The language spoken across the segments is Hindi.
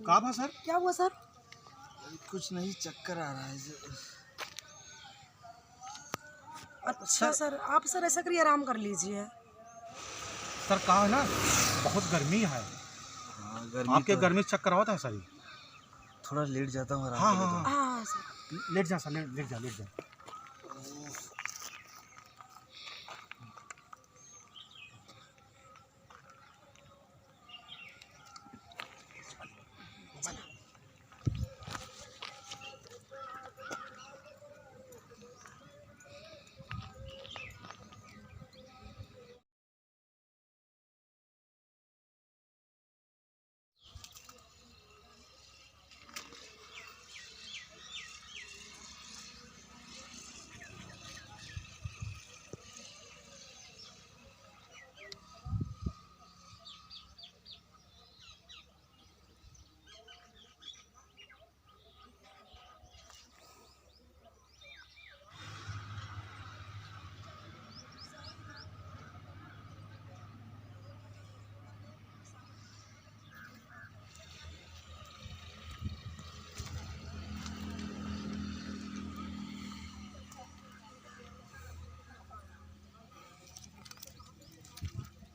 कहाँ था सर? क्या हुआ सर? कुछ नहीं, चक्कर आ रहा है। अच्छा सर, आप सर ऐसा करिए, आराम कर लीजिए। सर कहा है ना, बहुत गर्मी है। हाँ, गर्मी आपके तो गर्मी से चक्कर आता है सर? थोड़ा लेट जाता हूँ, आराम हाँ कर लेता हूँ। हाँ सर, लेट जा सर, लेट जा लेट जा।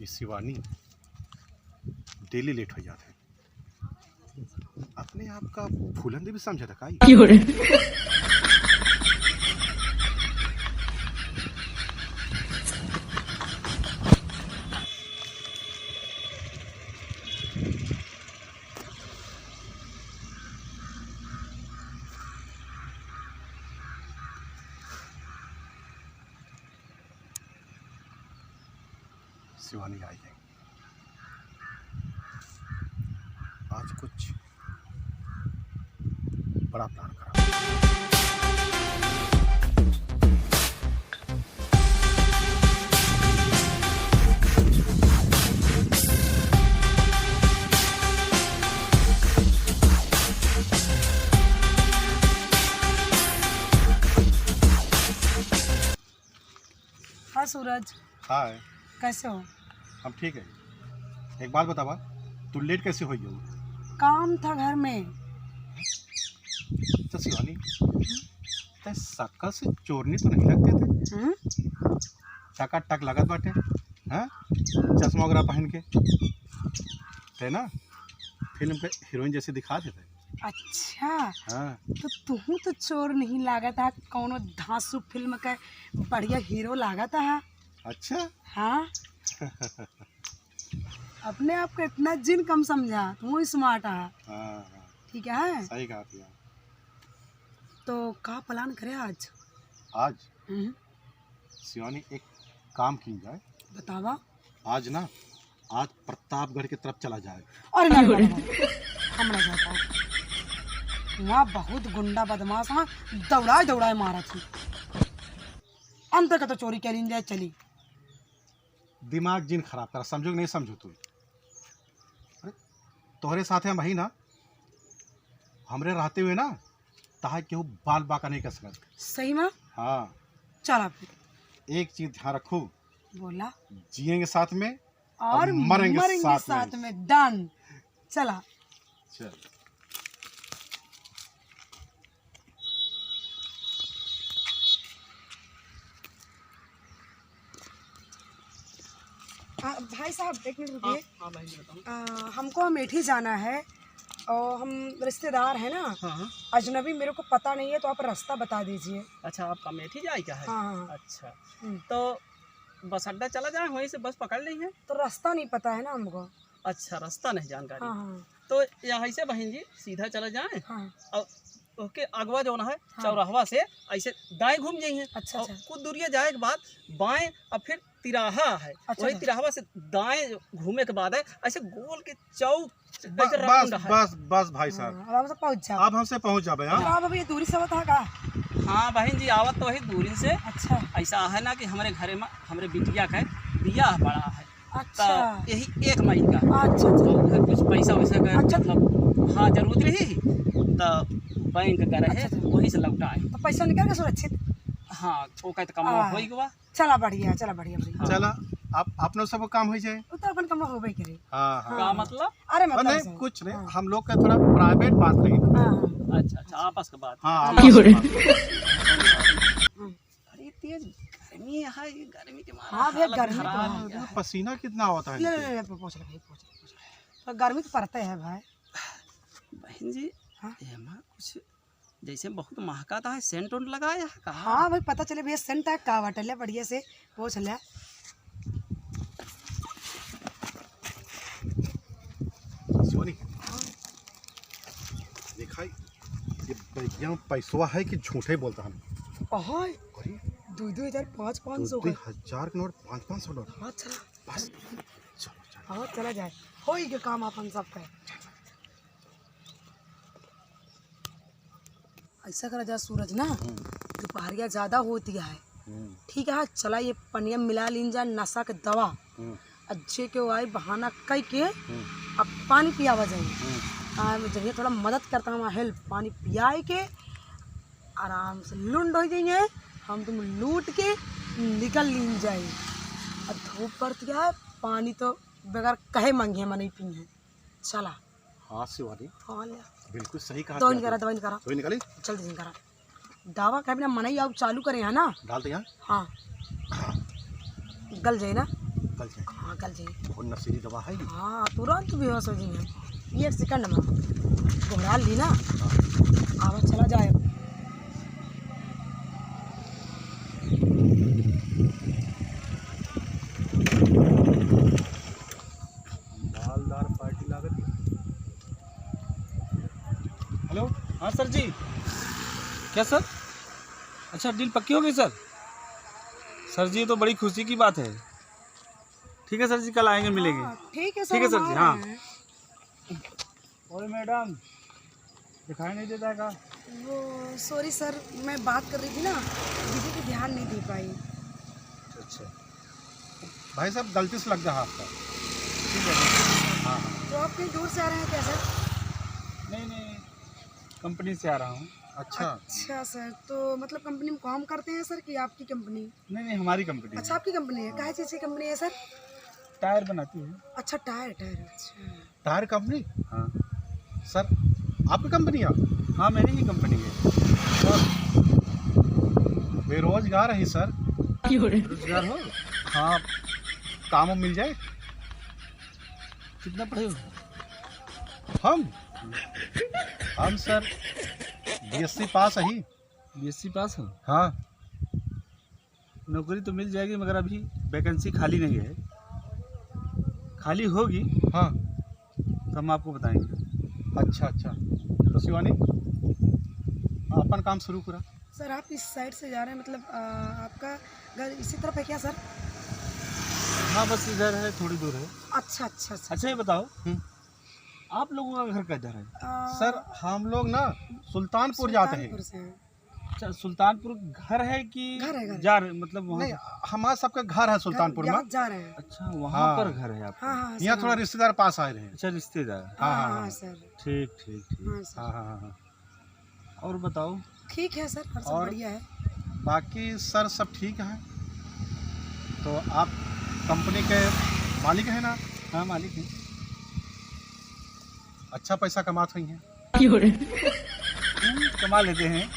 ये शिवानी डेली लेट हो जाते हैं। अपने आप का फूलन भी समझा था का? शिवानी आई है। आज कुछ बड़ा प्लान करा। हाँ सूरज, हाय, कैसे हो? हम ठीक है। एक बात बतावा, तू लेट कैसे हुई हो? काम था घर में। तो शिवानी, ते सक्का से चोरनी तो नहीं लगते थे? टका टक लगत बाटे, हाँ? चश्मा वगैरह पहन के थे ना, फिल्म पे हीरोइन जैसे दिखा देते। अच्छा, हाँ। तो तू तो चोर नहीं लागत है, कौनो धांसू फिल्म का बढ़िया हीरो लागत है। अच्छा। हाँ। अपने आप को इतना जिन कम समझा, तू स्मार्ट है। हाँ, ठीक है, सही कहा पिया। तो का प्लान करे आज? आज शिवानी एक काम की जाए। बतावा। आज ना, आज प्रतापगढ़ की तरफ चला जाए। अरे नहीं, हम ना जाता हूँ। वहाँ बहुत गुंडा बदमाश हाँ, दौड़ाए दौड़ाए मारा थी। अंतर का तो चोरी करी जाए चली। दिमाग जिन खराब करा, समझो कि नहीं समझो तू? अरे तोहरे साथ हम भाई ना, हमरे रहते हुए ना तहा केहू बाल बाका नहीं कर सकत। सही में? हाँ। चला फिर। एक चीज ध्यान रखो। बोला। जिएंगे साथ में और मरेंगे साथ में। डन। चला। चल। भाई साहब एक मिनट रुकिए। हाँ भाई बताओ। हमको अमेठी जाना है और हम रिश्तेदार हैं ना। हाँ। अजनबी, मेरे को पता नहीं है, तो आप रास्ता बता दीजिए। अच्छा, आपका अमेठी जाए क्या है? हाँ। अच्छा, तो बस अड्डा चला जाए, वहीं से बस पकड़ ली है। तो रास्ता नहीं पता है ना हमको। अच्छा, रास्ता नहीं जानकारी। हाँ। तो यहाँ से बहन जी सीधा चला जाए। हाँ। और ओके अगवा जो ना है हाँ। चौराहवा से ऐसे दाएं घूम जाइए। अच्छा, और अच्छा। कुछ दूरिया जाए के बाद बाएं, और फिर तिराहा है। अच्छा, वही अच्छा। तिराहवा से दाएं घूमे के बाद है ऐसे गोल के चौक। बस बस बस भाई साहब, आराम से पहुँच जाओ। आप हमसे पहुंच जाबे। हाँ, आप अभी दूरी से बता का। हाँ बहन जी, आवत तो वही दूरी से। अच्छा। ऐसा है ना कि हमारे घरे में हमारे बिटिया का बियाह बड़ा है। अच्छा। तो यही 1 मई का। अच्छा। तो कुछ पैसा वैसा का अच्छा। मतलब हाँ जरूरत रही, तो बैंक का रहे। अच्छा। वहीं से लौटाए। तो पैसा निकाल के सुरक्षित। हाँ, वो कहते कम हो गया। चला बढ़िया, चला बढ़िया। हाँ। चला आप अपने सब काम हो जाए। वो तो अपन कम हो भाई करे। हाँ हाँ का मतलब? अरे और मतलब नहीं ऐसे। कुछ नहीं, हाँ। हम लोग का थोड़ा प्राइवेट बात रही ना। हाँ, हाँ। अच्छा अच्छा, आपस का बात। हाँ आपस में बात। अरे तेज गर्मी है यहाँ, ये गर्मी के मारे हाँ भैया, हालत गर्मी तो खराब है। हो गया है। पसीना कितना होता है ले इनके। ले ले पूछ ले भाई, पूछ ले। तो गर्मी तो पड़ता है भाई। बहन जी, हाँ? एमा कुछ जैसे बहुत महकाता है, सेंट उंट लगाया है कहा? हाँ भाई, पता चले भैया सेंट है का बाटल है, बढ़िया से पूछ ले। सोनी देखा ये भैया पैसवा है कि झूठे बोलता हम। ओहो, अरे 2,000 500 2,000 के नोट 500 नोट हाँ चला, बस चलो चलो। हाँ चला जाए, हो ही के काम अपन सबका। ऐसा करा जाए सूरज ना, दोपहरिया ज़्यादा होती है, ठीक है, चला ये पनिया मिला लीन जाए नशा के दवा, अच्छे के वाई बहाना कह के अब पानी पियावा जाए। जब ये थोड़ा मदद करता हूँ हेल्प, पानी पियाए के आराम से लुंड हो जाएंगे, हम तुम लूट के निकल लीन जाए। और धूप पड़ती है, पानी तो बगैर कहे मांगे हम नहीं पिए। चला हाँ शिवानी हाँ ले, बिल्कुल सही कहा। दवाई करा, दवाई करा, दवाई निकाली जल्दी से करा। दावा कहे बिना मना ही आप चालू करें है ना। डाल दिया। हाँ गल जाए ना। कल जाए, हाँ गल जाए। बहुत नशीली दवा है ये। हाँ तुरंत बेहोश हो जाएंगे, 1 सेकंड में घुमा ली ना, आवाज चला जाए। मालदार पार्टी लागत। हेलो, हाँ सर जी। क्या सर? अच्छा, डील पक्की हो गई सर? सर जी, ये तो बड़ी खुशी की बात है। ठीक है सर जी, कल आएंगे, मिलेंगे। हाँ, ठीक है सर, ठीक है सर हम जी, आ हाँ। रहे हैं। और मैडम दिखाई नहीं देता का? वो सॉरी सर, मैं बात कर रही थी ना, दीदी को ध्यान नहीं दे पाई। अच्छा भाई साहब, गलती से लग रहा आपका। ठीक है। हाँ हाँ तो आप कहीं दूर से आ रहे हैं क्या सर? नहीं नहीं, कंपनी से आ रहा हूँ। अच्छा अच्छा सर, तो मतलब कंपनी में काम करते हैं सर कि आपकी कंपनी? नहीं नहीं, हमारी कंपनी अच्छा आपकी कंपनी है, काहे चीज़ की कंपनी है सर? टायर बनाती है। अच्छा टायर, टायर, अच्छा। Tyre company. हाँ सर आपकी कंपनी है? हाँ, मेरी ही कंपनी है। सर बेरोजगार है सर। रोजगार हो? हाँ काम मिल जाए। कितना पढ़े हो? हम सर BSc पास है ही। BSc पास हो? हाँ नौकरी तो मिल जाएगी, मगर अभी वैकेंसी खाली नहीं है। खाली होगी हाँ तो हम आपको बताएंगे। अच्छा अच्छा, तो शिवानी अपन काम शुरू करा। सर आप इस साइड से जा रहे हैं, मतलब आपका घर इसी तरफ है क्या सर? हाँ बस इधर है, थोड़ी दूर है। अच्छा अच्छा अच्छा। अच्छा ये बताओ, आप लोगों का घर किधर है? सर हम लोग ना सुल्तानपुर जाते हैं। सुल्तानपुर से हैं। अच्छा, सुल्तानपुर घर है कि घर है, घर है। जा रहे मतलब वहाँ नहीं हमारा सबका घर है सुल्तानपुर में। यहाँ जा रहे हैं। अच्छा, वहाँ हाँ। पर घर है आपका? हाँ हाँ यहाँ सर, थोड़ा रिश्तेदार पास आए रहे हैं। अच्छा, रिश्तेदार। हाँ हाँ, हाँ हाँ, हाँ हाँ। सर, ठीक ठीक ठीक। हाँ सर, हाँ हाँ हाँ हाँ। और बताओ। ठीक है सर, और सब और- बढ़िया है। बाकी सर सब ठीक है। तो आप कंपनी के मालिक हैं ना? हाँ मालिक है। अच्छा पैसा कमाते हुई हैं। कमा लेते हैं।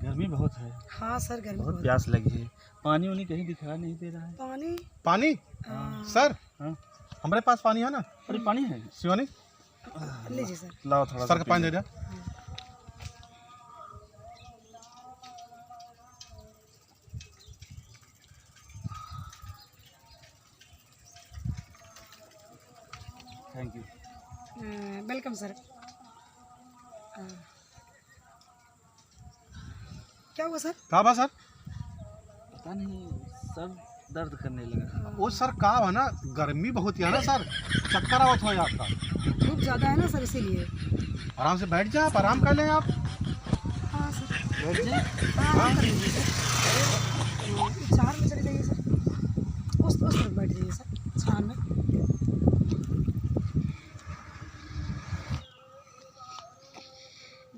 गर्मी बहुत है, हाँ सर, गर्मी बहुत बहुत। प्यास लगी है। पानी वानी कहीं दिखा नहीं दे रहा है। पानी पानी हाँ, सर हाँ, हमारे पास पानी है ना अरे पानी है। शिवानी? लीजिए सर। लाओ थोड़ा सर सा का पानी P they low. They. Thank you. Welcome sir. क्या हुआ सर? का बा सर? पता नहीं, सर दर्द करने लगा। वो सर का है ना, गर्मी बहुत है ना सर, चक्कर आवत हो आपका। धूप ज़्यादा है ना सर, इसीलिए। आराम से बैठ जाए आप, आराम कर लें आप। हाँ सर, बैठ जाए। हाँ कर लीजिए सर। 4 में चले जाइए सर, उस तरफ बैठ जाइए सर, छान में।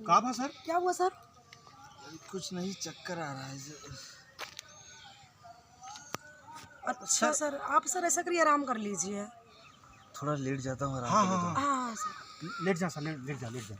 का बा सर? क्या हुआ सर? कुछ नहीं, चक्कर आ रहा है। अच्छा सर, आप सर ऐसा करिए, आराम कर लीजिए। थोड़ा लेट जाता हूँ, आराम हाँ कर लेता हाँ हूँ। हाँ, हाँ सर। लेट जा सर, लेट जा, लेट जा।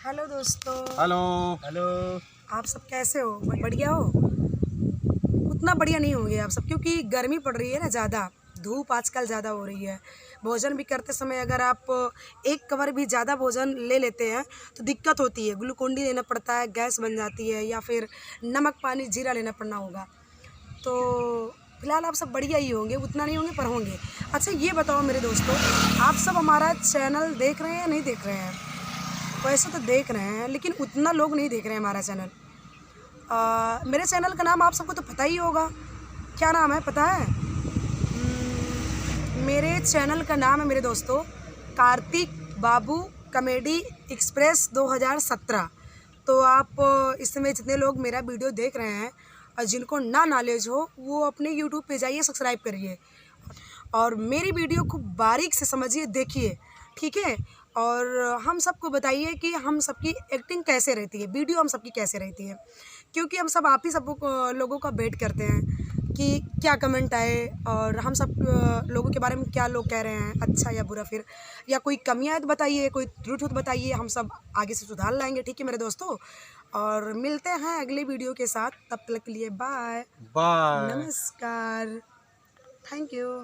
हेलो दोस्तों, हेलो। हेलो। आप सब कैसे हो? बढ़िया हो? उतना बढ़िया नहीं होंगे आप सब, क्योंकि गर्मी पड़ रही है ना ज़्यादा, धूप आजकल ज़्यादा हो रही है। भोजन भी करते समय अगर आप एक कवर भी ज़्यादा भोजन ले लेते हैं तो दिक्कत होती है, ग्लूकोन डी लेना पड़ता है, गैस बन जाती है, या फिर नमक पानी जीरा लेना पड़ना होगा। तो फिलहाल आप सब बढ़िया ही होंगे, उतना नहीं होंगे पर होंगे। अच्छा ये बताओ मेरे दोस्तों, आप सब हमारा चैनल देख रहे हैं या नहीं देख रहे हैं? वैसे तो देख रहे हैं, लेकिन उतना लोग नहीं देख रहे हैं हमारा चैनल। मेरे चैनल का नाम आप सबको तो पता ही होगा। क्या नाम है पता है? मेरे चैनल का नाम है मेरे दोस्तों कार्तिक बाबू कॉमेडी एक्सप्रेस 2017। तो आप इस समय जितने लोग मेरा वीडियो देख रहे हैं और जिनको ना नॉलेज हो, वो अपने यूट्यूब पे जाइए, सब्सक्राइब करिए और मेरी वीडियो खूब बारीक से समझिए, देखिए, ठीक है? और हम सबको बताइए कि हम सबकी एक्टिंग कैसे रहती है, वीडियो हम सबकी कैसे रहती है, क्योंकि हम सब आप ही सब लोगों का वेट करते हैं कि क्या कमेंट आए और हम सब लोगों के बारे में क्या लोग कह रहे हैं, अच्छा या बुरा, फिर या कोई कमियाँ तो बताइए, कोई त्रुटि तो बताइए, हम सब आगे से सुधार लाएंगे, ठीक है मेरे दोस्तों? और मिलते हैं अगले वीडियो के साथ, तब तक के लिए बाय, बाय। नमस्कार, थैंक यू।